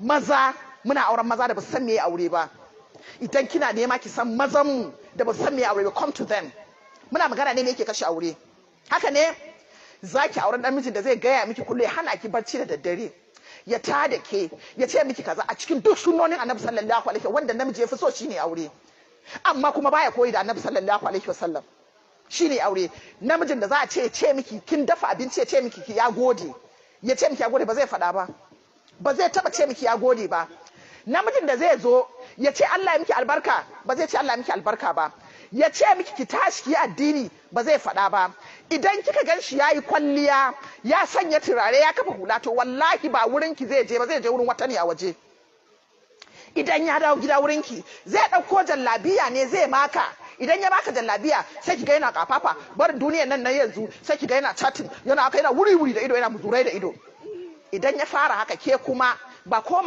maza muna auren maza da ba su san me aure ba. Idan kina nema ki san mazan mu da ba su san me aure ba, come to them. Muna magana ne me yake kashe aure. Haka ne zaki auren namijin da zai gaya miki kullu ya hana ki barci da daddare, ya tada ke, ya ce miki kaza a cikin duk sunnonin Annabi sallallahu alaihi wasallam wanda namiji ya fi so shine aure. Amma kuma baya koyi da Annabi sallallahu alaihi wasallam. Shine aure. Namijin da za a ce miki kin dafa abinci ya ce miki ya gode, ya ce miki ya gode ba zai faɗa ba, ba zai taba ce miki ya gode ba. Namijin da zai zo ya ce Allah ya miki albarka ba zai ce Allah ya miki albarka ba, ya ce miki ki tashi ki addini ba zai faɗa ba. Idan kika gan shi yayi kwalliya, ya sanya turare, ya kafa hula, to wallahi ba wurin ki zai je ba, zai je wurin wata ne a waje. Idan ya dawo gida wurin ki zai ɗauko jallabiya ne zai maka. Idan ya baka jallabiya sai ki ga yana kafafa, barin duniyar nan na yanzu sai ki ga yana chatting, yana wuri da ido, yana muzurai da ido. Idan ya fara haka ke kuma ba ko